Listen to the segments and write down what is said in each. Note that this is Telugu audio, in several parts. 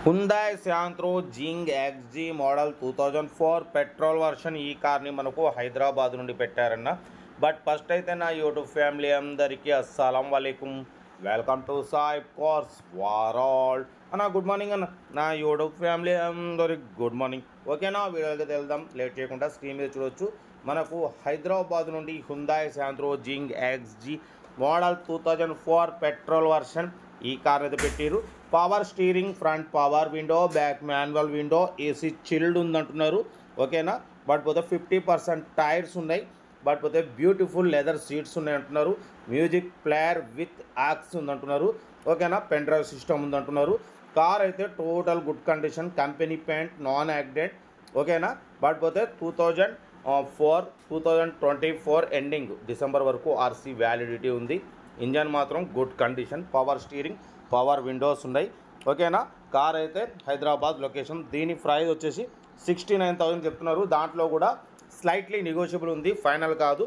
హుందాయ్ Santro Xing XG model 2004 petrol version ఈ కార్ని మనకు హైదరాబాద్ నుండి పెట్టారన్న. బట్ ఫస్ట్ అయితే నా యూట్యూబ్ ఫ్యామిలీ అందరికీ అస్సలం వలైకుం, welcome to Sai cars world అన్న. గుడ్ మార్నింగ్ అన్న. నా యూట్యూబ్ ఫ్యామిలీ అందరికి గుడ్ మార్నింగ్. ఓకేనా, వీడియోకి వెళ్దాం. లేట్ చేయకుండా స్క్రీన్ మీద చూడవచ్చు. మనకు హైదరాబాద్ నుండి Hyundai Santro Xing XG model 2004 petrol version ఈ కార్ అయితే పెట్టారు. Power steering, front power window, back manual window, AC chilled ఉందంటున్నారు. ఓకేనా, బట్ పోతే 50% టైర్స్ ఉన్నాయి. బట్ పోతే బ్యూటిఫుల్ లెదర్ సీట్స్ ఉన్నాయి అంటున్నారు. మ్యూజిక్ ప్లేయర్ విత్ యాక్స్ ఉందంటున్నారు. ఓకేనా, పెన్ డ్రైవ్ సిస్టమ్ ఉందంటున్నారు. కార్ అయితే total good condition, company paint, non accident. ఓకేనా, బట్ పోతే 2024 ఎండింగ్ డిసెంబర్ వరకు ఆర్సీ వ్యాలిడిటీ ఉంది. ఇంజన్ మాత్రం good condition, power steering, power Windows ఉన్నాయి. ఓకేనా, కార్ అయితే హైదరాబాద్ లొకేషన్. దీని ప్రైస్ వచ్చేసి 69,000 చెప్తున్నారు. దాంట్లో కూడా స్లైట్లీ నెగోషియబుల్ ఉంది, ఫైనల్ కాదు.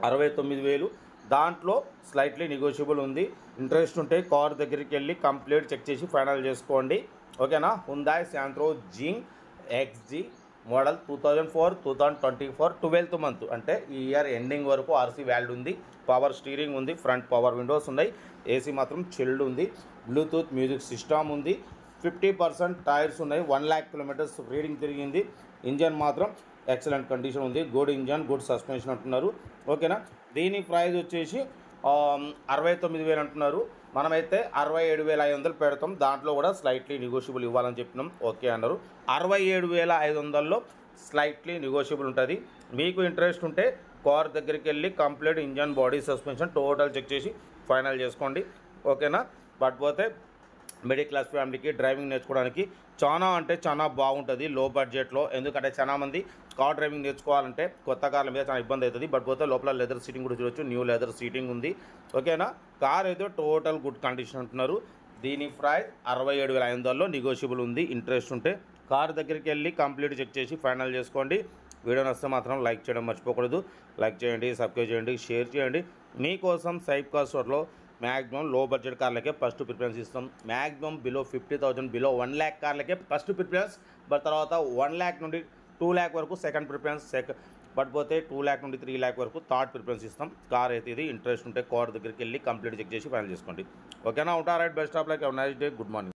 69,000 దాంట్లో స్లైట్లీ నెగోషియబుల్ ఉంది. ఇంట్రెస్ట్ ఉంటే కార్ దగ్గరికి వెళ్ళి కంప్లీట్ చెక్ చేసి ఫైనల్ చేసుకోండి. ఓకేనా, హుందాయ్ Santro Xing XG model 2004 2024 12th month అంటే ఈ ఇయర్ ఎండింగ్ వరకు ఆర్సీ వ్యాలిడ్ ఉంది. పవర్ స్టీరింగ్ ఉంది, ఫ్రంట్ పవర్ విండోస్ ఉన్నాయి, ఏసీ మాత్రం చిల్డ్ ఉంది, బ్లూటూత్ మ్యూజిక్ సిస్టమ్ ఉంది, 50% టైర్స్ ఉన్నాయి, 1 lakh kilometers రీడింగ్ తిరిగింది. ఇంజన్ మాత్రం ఎక్సలెంట్ కండిషన్ ఉంది, గుడ్ ఇంజన్, గుడ్ సస్పెన్షన్ అంటున్నారు. ఓకేనా, దీని ప్రైస్ వచ్చేసి 69,000 అంటున్నారు. మనమైతే 67,500 పెడతాం. దాంట్లో కూడా స్లైట్లీ నెగోషియబుల్ ఇవ్వాలని చెప్పినాం. ఓకే అన్నారు. 67,500లో స్లైట్లీ నెగోషియబుల్ ఉంటుంది. మీకు ఇంట్రెస్ట్ ఉంటే కార్ దగ్గరికి వెళ్ళి complete engine, body, suspension total check చేసి ఫైనల్ చేసుకోండి. ఓకేనా, బట్ పోతే మిడిల్ క్లాస్ ఫ్యామిలీకి డ్రైవింగ్ నేర్చుకోవడానికి చాలా అంటే చాలా బాగుంటుంది లో బడ్జెట్లో. ఎందుకంటే చాలామంది కార్ డ్రైవింగ్ నేర్చుకోవాలంటే కొత్త కార్ల మీద చాలా ఇబ్బంది అవుతుంది. బట్ పోతే లోపల లెదర్ సీటింగ్ కూడా చూడొచ్చు, న్యూ లెదర్ సీటింగ్ ఉంది. ఓకేనా, కార్ అయితే టోటల్ గుడ్ కండిషన్ అంటున్నారు. దీని ప్రైస్ 67,500లో నెగోషియబుల్ ఉంది. ఇంట్రెస్ట్ ఉంటే కార్ దగ్గరికి వెళ్ళి కంప్లీట్ చెక్ చేసి ఫైనల్ చేసుకోండి. వీడియో నచ్చితే మాత్రం లైక్ చేయడం మర్చిపోకూడదు. లైక్ చేయండి, సబ్స్క్రైబ్ చేయండి, షేర్ చేయండి. మీకోసం సైప్ కార్ స్టోర్లో మ్యాక్సిమం లో బడ్జెట్ కార్లకే ఫస్ట్ ప్రిఫరెన్స్ ఇస్తాం. మ్యాక్సిమం బిలో 50,000, బిలో 1 lakh కార్లకే ఫస్ట్ ప్రిఫరెన్స్. బట్ తర్వాత 1 lakh నుండి 2 lakh వరకు సెకండ్ ప్రిఫరెన్స్. బట్ పోతే 2 lakh నుండి 3 lakh వరకు థర్డ్ ప్రిఫరెన్స్ ఇస్తాం. కార్ అయితే ఇది. ఇంట్రెస్ట్ ఉంటే కార్ దగ్గరికి వెళ్ళి కంప్లీట్ చెక్ చేసి ఫైనల్ చేసుకోండి. ఓకేనా, ఉంటా right. Best of luck, nice day, good morning.